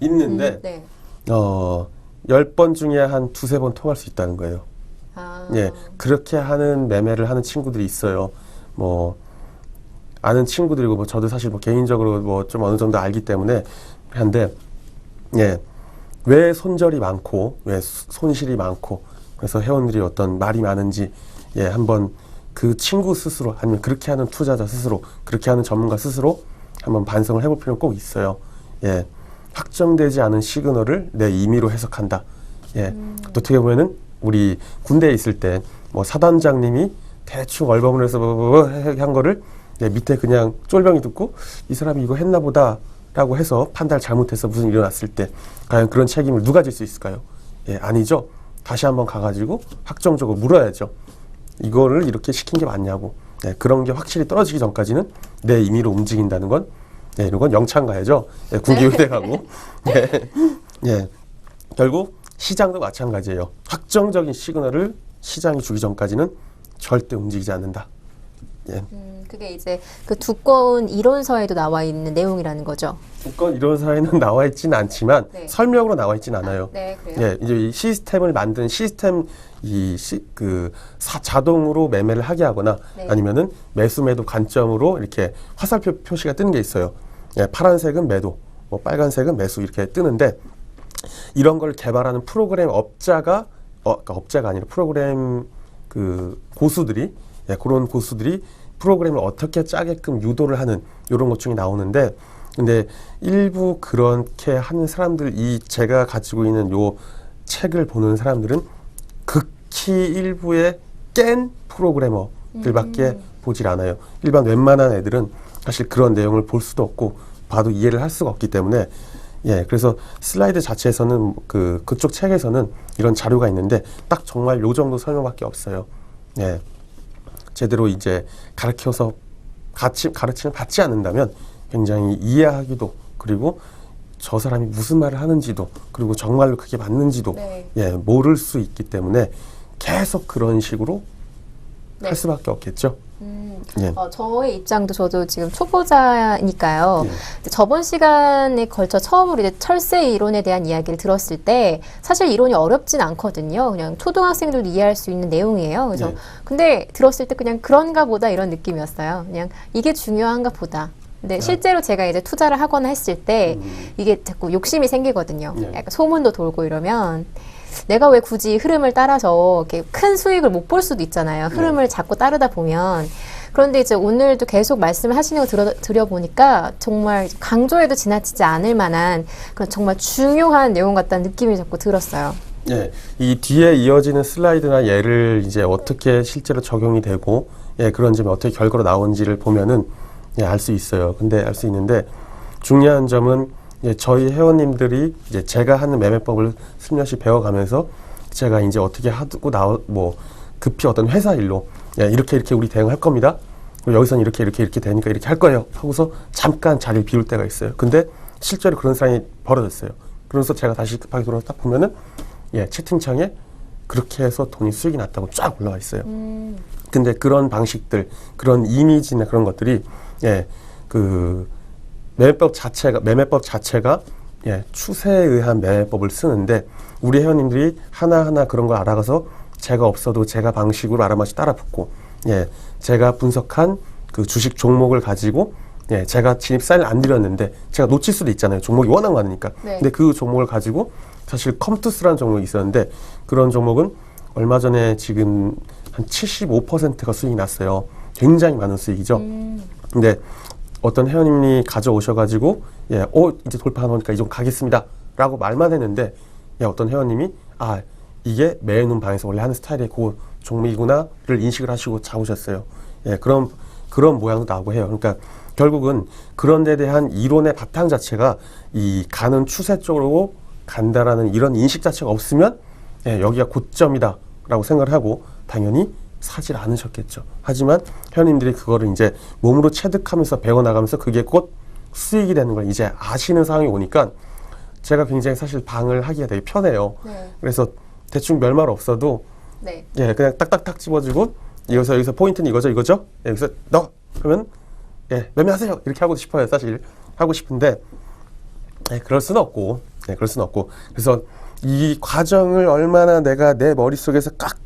있는데 네. 10번 중에 한 두세 번 통할 수 있다는 거예요. 그렇게 하는 매매를 하는 친구들이 있어요. 뭐 아는 친구들이고 뭐 저도 사실 뭐 개인적으로 뭐 좀 어느 정도 알기 때문에 한데 왜 손절이 많고 왜 손실이 많고 그래서 회원들이 어떤 말이 많은지 한번 그 친구 스스로 아니면 그렇게 하는 투자자 스스로 그렇게 하는 전문가 스스로 한번 반성을 해볼 필요는 꼭 있어요. 확정되지 않은 시그널을 내 임의로 해석한다. 어떻게 보면은 우리 군대에 있을 때 뭐 사단장님이 대충 얼버무려 해서 한 거를 밑에 그냥 쫄병이 듣고 이 사람이 이거 했나 보다 라고 해서 판단을 잘못해서 무슨 일이 일어났을 때 과연 그런 책임을 누가 질 수 있을까요? 아니죠. 다시 한번 가가지고 확정적으로 물어야죠. 이거를 이렇게 시킨 게 맞냐고. 그런 게 확실히 떨어지기 전까지는 내 임의로 움직인다는 건 이건 영창 가야죠. 군기의대 가고. 결국 시장도 마찬가지예요. 확정적인 시그널을 시장이 주기 전까지는 절대 움직이지 않는다. 그게 이제 그 두꺼운 이론서에도 나와 있는 내용이라는 거죠. 두꺼운 이론서에는 나와 있지는 않지만 설명으로 나와 있지는 않아요. 그래요? 이제 이 시스템을 만든 시스템 자동으로 매매를 하게 하거나 아니면은 매수 매도 관점으로 이렇게 화살표 표시가 뜨는 게 있어요. 파란색은 매도, 뭐 빨간색은 매수 이렇게 뜨는데 이런 걸 개발하는 프로그램 업자가 그러니까 업자가 아니라 프로그램 그 고수들이 그런 고수들이 프로그램을 어떻게 짜게끔 유도를 하는 이런 것 중에 나오는데 근데 일부 그렇게 하는 사람들 제가 가지고 있는 요 책을 보는 사람들은 극히 일부의 깬 프로그래머들밖에 보질 않아요. 일반 웬만한 애들은 사실 그런 내용을 볼 수도 없고 봐도 이해를 할 수가 없기 때문에 그래서 슬라이드 자체에서는 그쪽 책에서는 이런 자료가 있는데 딱 정말 요 정도 설명밖에 없어요. 제대로 이제 가르침을 받지 않는다면 굉장히 이해하기도 그리고 저 사람이 무슨 말을 하는지도 그리고 정말로 그게 맞는지도 모를 수 있기 때문에 계속 그런 식으로 할 수밖에 없겠죠. 예. 저의 입장도 저도 지금 초보자니까요. 예. 이제 저번 시간에 걸쳐 처음으로 이제 철새 이론에 대한 이야기를 들었을 때 사실 이론이 어렵진 않거든요. 그냥 초등학생들도 이해할 수 있는 내용이에요. 그래서 예. 근데 들었을 때 그냥 그런가 보다 이런 느낌이었어요. 그냥 이게 중요한가 보다. 근데 실제로 제가 이제 투자를 하거나 했을 때 이게 자꾸 욕심이 생기거든요. 예. 약간 소문도 돌고 이러면 내가 왜 굳이 흐름을 따라서 이렇게 큰 수익을 못 볼 수도 있잖아요. 흐름을 자꾸 따르다 보면. 그런데 이제 오늘도 계속 말씀을 하시는 거 들어보니까 정말 강조해도 지나치지 않을 만한 그런 정말 중요한 내용 같다는 느낌이 자꾸 들었어요. 예, 이 뒤에 이어지는 슬라이드나 예를 이제 어떻게 실제로 적용이 되고, 예, 그런 점이 어떻게 결과로 나온지를 보면은, 예, 알 수 있어요. 근데 알 수 있는데, 중요한 점은, 예, 저희 회원님들이 이제 제가 하는 매매법을 슬며시 배워가면서, 제가 이제 어떻게 하고 급히 어떤 회사 일로, 예, 이렇게 우리 대응할 겁니다. 그리고 여기서는 이렇게 되니까 이렇게 할 거예요. 하고서 잠깐 자리를 비울 때가 있어요. 근데 실제로 그런 상황이 벌어졌어요. 그래서 제가 다시 급하게 돌아서 딱 보면은, 예, 채팅창에 그렇게 해서 돈이 수익이 났다고 쫙 올라와 있어요. 근데 그런 방식들, 그런 이미지나 그런 것들이, 예, 그 매매법 자체가 예, 추세에 의한 매매법을 쓰는데 우리 회원님들이 하나하나 그런 걸 알아가서 제가 없어도 제가 방식으로 알아맞이 따라붙고, 예, 제가 분석한 그 주식 종목을 가지고, 예, 제가 진입 사인을 안 드렸는데 제가 놓칠 수도 있잖아요. 종목이 워낙 많으니까. 네. 근데 그 종목을 가지고 사실 컴투스라는 종목이 있었는데 그런 종목은 얼마 전에 지금 한 75%가 수익이 났어요. 굉장히 많은 수익이죠. 근데 어떤 회원님이 가져오셔가지고, 예, 이제 돌파하니까 이 종목 가겠습니다. 라고 말만 했는데, 예, 어떤 회원님이, 이게 매눈 방에서 원래 하는 스타일의 그 종목이구나를 인식을 하시고 잡으셨어요. 예, 그런 모양도 나오고 해요. 그러니까 결국은 그런 데 대한 이론의 바탕 자체가 이 가는 추세 쪽으로 간다라는 이런 인식 자체가 없으면, 예, 여기가 고점이다 라고 생각을 하고 당연히 사질 않으셨겠죠. 하지만 회원님들이 그거를 이제 몸으로 체득하면서 배워나가면서 그게 곧 수익이 되는 걸 이제 아시는 상황이 오니까 제가 굉장히 사실 방을 하기가 되게 편해요. 네. 그래서 대충 별말 없어도, 네. 예, 그냥 딱딱딱 집어주고 여기서 포인트는 이거죠. 예, 여기서 넣어 그러면, 예, 매매하세요 이렇게 하고 싶어요. 사실 하고 싶은데, 예, 그럴 수는 없고, 그래서 이 과정을 얼마나 내가 내 머릿속에서 깍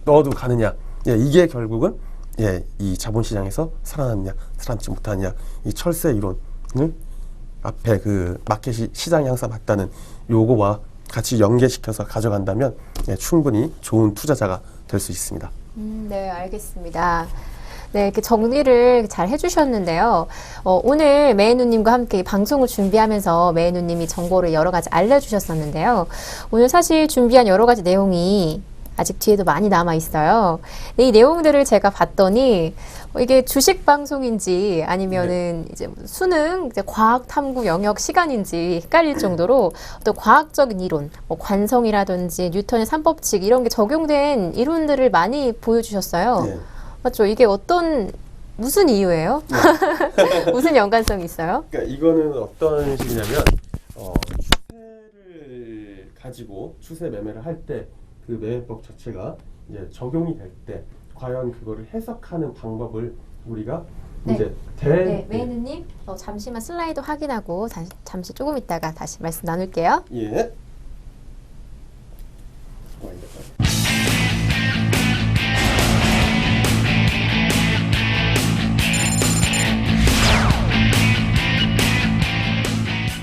넣어도 가느냐, 예, 이게 결국은, 예, 이 자본시장에서 살아남느냐 살아남지 못하느냐, 이 철새 이론을 앞에 그 마켓이 시장이 항상 맞다는 요거와 같이 연계시켜서 가져간다면, 예, 충분히 좋은 투자자가 될 수 있습니다. 네, 알겠습니다. 네, 이렇게 정리를 잘 해주셨는데요. 오늘 매누님과 함께 방송을 준비하면서 매누님이 정보를 여러 가지 알려주셨었는데요. 오늘 사실 준비한 여러 가지 내용이 아직 뒤에도 많이 남아 있어요. 이 내용들을 제가 봤더니 이게 주식 방송인지 아니면은 이제 수능 이제 과학 탐구 영역 시간인지 헷갈릴 정도로 어떤 과학적인 이론, 뭐 관성이라든지 뉴턴의 3법칙 이런 게 적용된 이론들을 많이 보여주셨어요. 네. 맞죠? 이게 무슨 이유예요? 무슨 연관성이 있어요? 그러니까 이거는 어떤 식이냐면, 추세를 가지고 추세 매매를 할 때 그 매매법 자체가 이제 적용이 될 때 과연 그거를 해석하는 방법을 우리가 이제 네, 매누님 잠시만 슬라이드 확인하고 잠시 조금 있다가 다시 말씀 나눌게요. 예.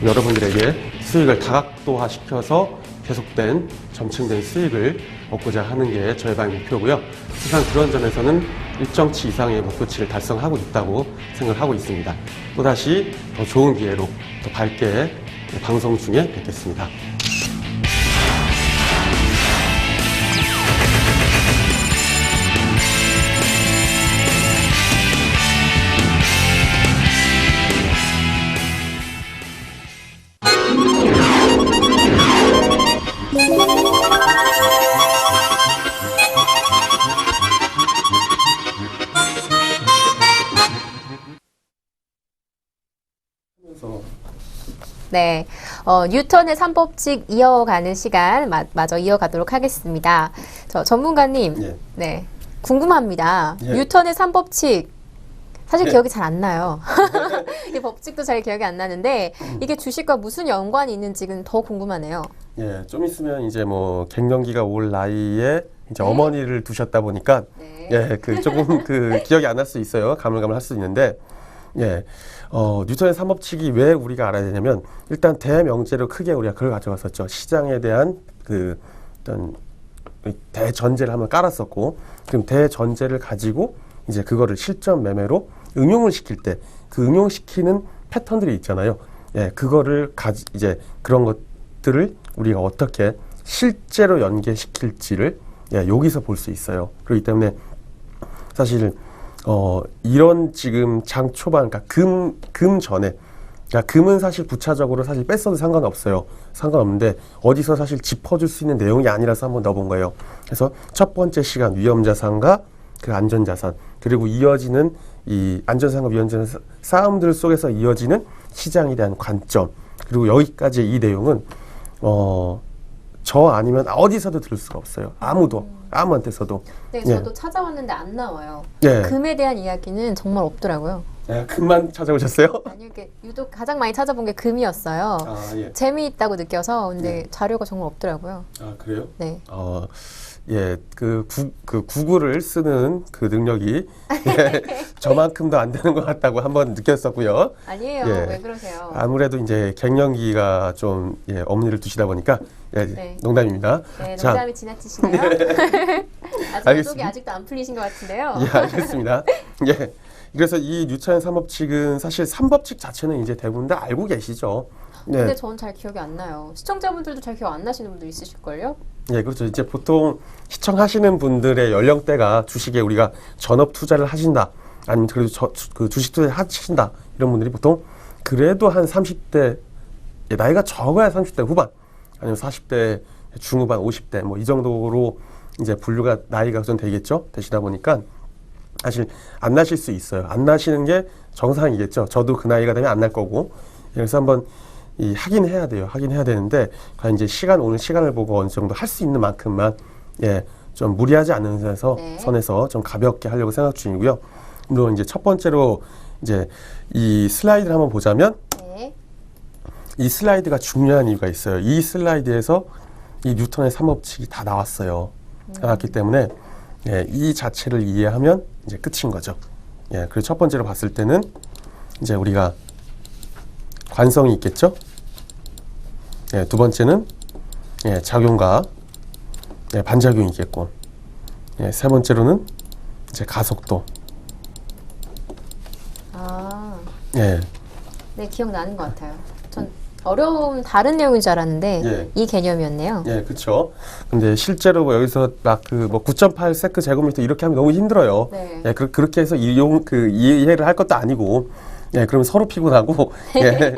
여러분들에게 수익을 다각도화시켜서 계속된 점층된 수익을 얻고자 하는 게 저의 방의 목표고요. 항상 그런 점에서는 일정치 이상의 목표치를 달성하고 있다고 생각을 하고 있습니다. 또다시 더 좋은 기회로 더 밝게 방송 중에 뵙겠습니다. 네, 뉴턴의 3법칙 이어가는 시간 마저 이어가도록 하겠습니다. 전문가님, 예. 네, 궁금합니다. 예. 뉴턴의 3법칙. 사실 예. 기억이 잘 안 나요. 이 법칙도 잘 기억이 안 나는데 이게 주식과 무슨 연관이 있는지는 더 궁금하네요. 예, 좀 있으면 이제 뭐 갱년기가 올 나이에 이제 네. 어머니를 두셨다 보니까 네. 예, 그 조금 그 기억이 안 날 수 있어요. 가물가물 할 수 있는데 예, 뉴턴의 3법칙이 왜 우리가 알아야 되냐면 일단 대명제로 크게 우리가 그걸 가져갔었죠. 시장에 대한 그 어떤 대전제를 한번 깔았었고 그럼 대전제를 가지고 이제 그거를 실전 매매로 응용을 시킬 때 그 응용시키는 패턴들이 있잖아요. 예, 그거를 이제 그런 것들을 우리가 어떻게 실제로 연계시킬지를 예, 여기서 볼 수 있어요. 그렇기 때문에 사실 이런 지금 장 초반, 그러니까 금 전에, 그러니까 금은 사실 부차적으로 사실 뺐어도 상관없어요. 상관없는데 어디서 사실 짚어줄 수 있는 내용이 아니라서 한번 넣어본 거예요. 그래서 첫 번째 시간 위험자산과 그 안전자산, 그리고 이어지는 이 안전자산과 위험자산 싸움들 속에서 이어지는 시장에 대한 관점, 그리고 여기까지 이 내용은 저 아니면 어디서도 들을 수가 없어요. 아무한테서도. 네, 예. 저도 찾아왔는데 안 나와요. 예. 금에 대한 이야기는 정말 없더라고요. 예, 금만 찾아오셨어요? 아니 이렇게 유독 가장 많이 찾아본 게 금이었어요. 아, 예. 재미있다고 느껴서 근데 예. 자료가 정말 없더라고요. 아, 그래요? 네. 예, 그 구글을 쓰는 그 능력이 예, 저만큼도 안 되는 것 같다고 한번 느꼈었고요. 아니에요. 예. 왜 그러세요? 아무래도 이제 갱년기가 좀 예, 어머니를 두시다 보니까 예, 네. 농담입니다. 네, 자, 농담이 지나치시네요. 아직 알겠습니다. 속이 아직도 안 풀리신 것 같은데요. 예, 알겠습니다. 예. 그래서 이 뉴턴의 3법칙은 사실 3법칙 자체는 이제 대부분 다 알고 계시죠. 네. 근데 저는 잘 기억이 안 나요. 시청자분들도 잘 기억 안 나시는 분들 있으실걸요? 예, 그렇죠. 이제 보통 시청하시는 분들의 연령대가 주식에 우리가 전업 투자를 하신다, 아니면 그래도 그 주식 투자를 하신다, 이런 분들이 보통 그래도 한 30대, 예, 나이가 적어야 30대 후반, 아니면 40대 중후반, 50대 뭐 이 정도로 이제 분류가 나이가 우선 되겠죠. 되시다 보니까 사실 안 나실 수 있어요. 안 나시는 게 정상이겠죠. 저도 그 나이가 되면 안 날 거고. 그래서 한번 하긴 해야 돼요. 하긴 해야 되는데, 과연 이제 오늘 시간을 보고 어느 정도 할 수 있는 만큼만, 예, 좀 무리하지 않는 네. 선에서 좀 가볍게 하려고 생각 중이고요. 물론 이제 첫 번째로 이제 이 슬라이드를 한번 보자면, 네. 이 슬라이드가 중요한 이유가 있어요. 이 슬라이드에서 이 뉴턴의 3법칙이 다 나왔어요. 나왔기 때문에, 예, 이 자체를 이해하면 이제 끝인 거죠. 예, 그리고 첫 번째로 봤을 때는 이제 우리가 관성이 있겠죠. 예, 두 번째는 예, 작용과 예, 반작용이 있겠고, 예, 세 번째로는 이제 가속도. 아, 예, 네 기억나는 것 같아요. 전 어려운 다른 내용인 줄 알았는데 예. 이 개념이었네요. 예, 그렇죠. 근데 실제로 뭐 여기서 막 그 뭐 9.8 세크 제곱미터 이렇게 하면 너무 힘들어요. 네. 예, 그렇게 해서 이해를 할 것도 아니고, 예, 그러면 서로 피곤하고, 예,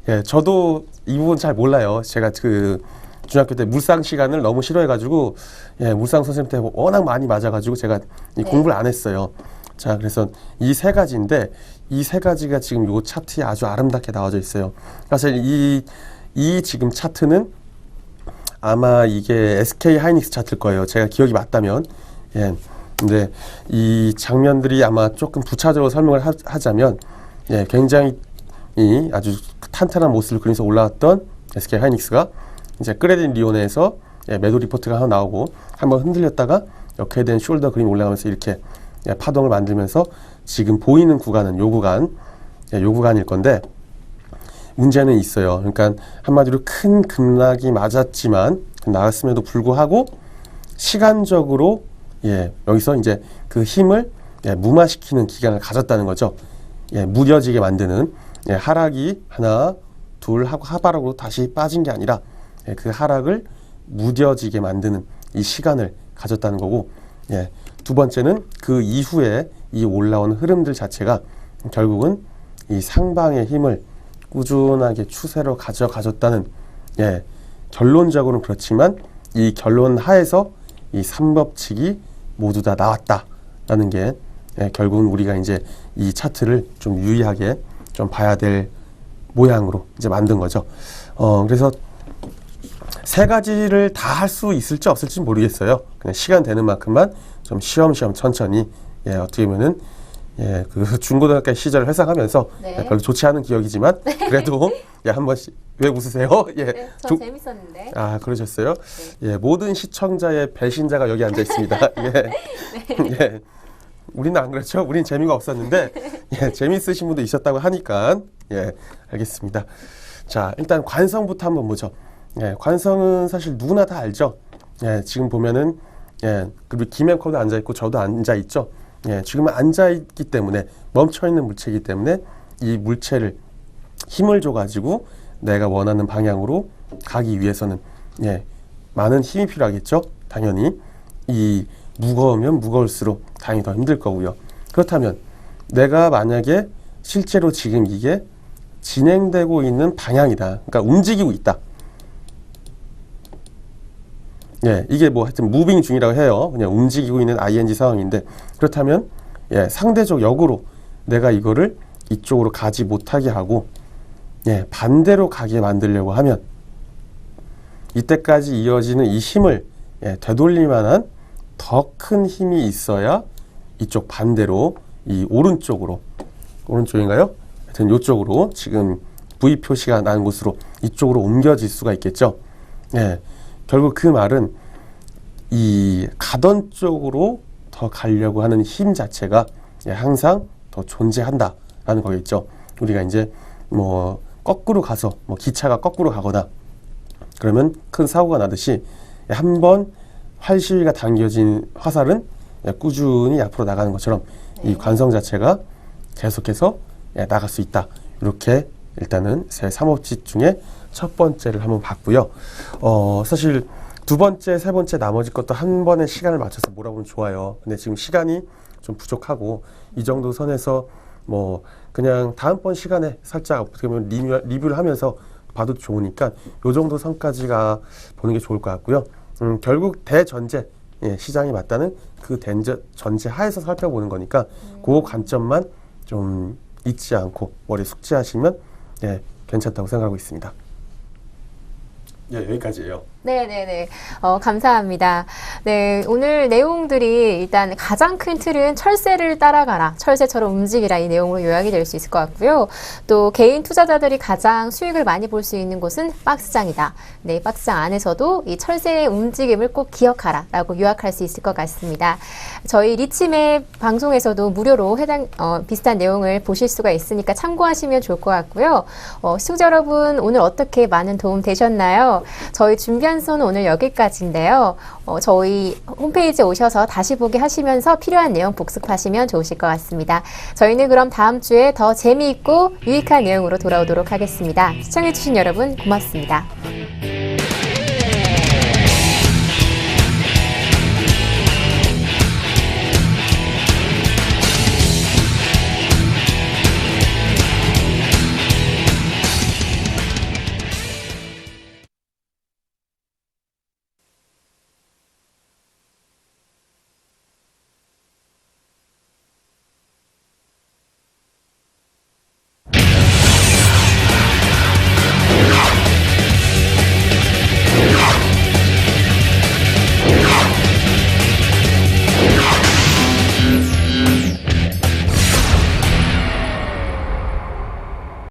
예, 저도 이 부분 잘 몰라요. 제가 그 중학교 때 물상 시간을 너무 싫어해가지고, 예, 물상 선생님한테 워낙 많이 맞아가지고 제가 이 네. 공부를 안 했어요. 자, 그래서 이 세 가지인데, 이 세 가지가 지금 요 차트에 아주 아름답게 나와져 있어요. 사실 이 지금 차트는 아마 이게 SK 하이닉스 차트일 거예요. 제가 기억이 맞다면. 예. 근데 이 장면들이 아마 조금 부차적으로 설명을 하자면, 예, 굉장히 아주 탄탄한 모습을 그리면서 올라왔던 SK 하이닉스가 이제 끄레딘 리온에서 예, 매도 리포트가 하나 나오고 한번 흔들렸다가 역회된 숄더 그림이 올라가면서 이렇게 예, 파동을 만들면서 지금 보이는 구간은 요 구간일 건데, 문제는 있어요. 그러니까 한마디로 큰 급락이 맞았지만 나왔음에도 불구하고 시간적으로 예, 여기서 이제 그 힘을 예, 무마시키는 기간을 가졌다는 거죠. 예, 무뎌지게 만드는 예, 하락이 하나, 둘 하고 하바락으로 다시 빠진 게 아니라 예, 그 하락을 무뎌지게 만드는 이 시간을 가졌다는 거고, 예, 두 번째는 그 이후에 이 올라온 흐름들 자체가 결국은 이 상방의 힘을 꾸준하게 추세로 가져가졌다는, 예, 결론적으로는 그렇지만 이 결론 하에서 이 3법칙이 모두 다 나왔다라는 게 예, 결국은 우리가 이제 이 차트를 좀 유의하게 좀 봐야 될 모양으로 이제 만든 거죠. 그래서 세 가지를 다 할 수 있을지 없을지 모르겠어요. 그냥 시간 되는 만큼만 좀 쉬엄쉬엄 천천히 어떻게 보면은 그 중고등학교 시절을 회상하면서 네. 별로 좋지 않은 기억이지만 그래도 한 번씩 왜 웃으세요? 네, 저 재밌었는데. 아, 그러셨어요? 모든 시청자의 배신자가 여기 앉아 있습니다. 예. 우리는 안 그렇죠? 우린 재미가 없었는데 재밌으신 분도 있었다고 하니까 알겠습니다. 자, 일단 관성부터 한번 보죠. 관성은 사실 누구나 다 알죠. 지금 보면은 그리고 김앤커도 앉아 있고 저도 앉아 있죠. 지금은 앉아 있기 때문에 멈춰 있는 물체이기 때문에 이 물체를 힘을 줘가지고 내가 원하는 방향으로 가기 위해서는 많은 힘이 필요하겠죠. 당연히 이 무거우면 무거울수록 당연히 더 힘들 거고요. 그렇다면 내가 만약에 실제로 지금 이게 진행되고 있는 방향이다. 그러니까 움직이고 있다. 이게 뭐 하여튼 무빙 중이라고 해요. 그냥 움직이고 있는 ing 상황인데 그렇다면 상대적 역으로 내가 이거를 이쪽으로 가지 못하게 하고 반대로 가게 만들려고 하면 이때까지 이어지는 이 힘을 되돌릴 만한 더 큰 힘이 있어야 이쪽 반대로 이 오른쪽인가요? 하여튼 이쪽으로 지금 V 표시가 나는 곳으로 이쪽으로 옮겨질 수가 있겠죠. 결국 그 말은 이 가던 쪽으로 더 가려고 하는 힘 자체가 항상 더 존재한다라는 거겠죠. 우리가 이제 뭐 거꾸로 가서 뭐 기차가 거꾸로 가거나 그러면 큰 사고가 나듯이 한번 활시위가 당겨진 화살은 꾸준히 앞으로 나가는 것처럼 이 관성 자체가 계속해서 나갈 수 있다. 이렇게 일단은 세 삼업칙 중에 첫 번째를 한번 봤고요. 사실 두 번째, 세 번째 나머지 것도 한 번에 시간을 맞춰서 몰아보면 좋아요. 근데 지금 시간이 좀 부족하고 이 정도 선에서 뭐 그냥 다음번 시간에 살짝 어떻게 보면 리뷰를 하면서 봐도 좋으니까 요 정도 선까지가 보는 게 좋을 것 같고요. 결국 대전제 시장이 맞다는 그 전제 하에서 살펴보는 거니까 그 관점만 좀 잊지 않고 머리 숙지하시면 괜찮다고 생각하고 있습니다. 여기까지예요. 네네네. 감사합니다. 네, 오늘 내용들이 일단 가장 큰 틀은 철새를 따라가라, 철새처럼 움직이라 이 내용으로 요약이 될 수 있을 것 같고요. 또 개인 투자자들이 가장 수익을 많이 볼 수 있는 곳은 박스장이다. 네, 박스장 안에서도 이 철새의 움직임을 꼭 기억하라 라고 요약할 수 있을 것 같습니다. 저희 리치맵 방송에서도 무료로 비슷한 내용을 보실 수가 있으니까 참고하시면 좋을 것 같고요. 시청자 여러분, 오늘 어떻게 많은 도움 되셨나요? 저희 준비한 수는 오늘 여기까지인데요. 저희 홈페이지에 오셔서 다시 보기 하시면서 필요한 내용 복습하시면 좋으실 것 같습니다. 저희는 그럼 다음 주에 더 재미있고 유익한 내용으로 돌아오도록 하겠습니다. 시청해주신 여러분 고맙습니다.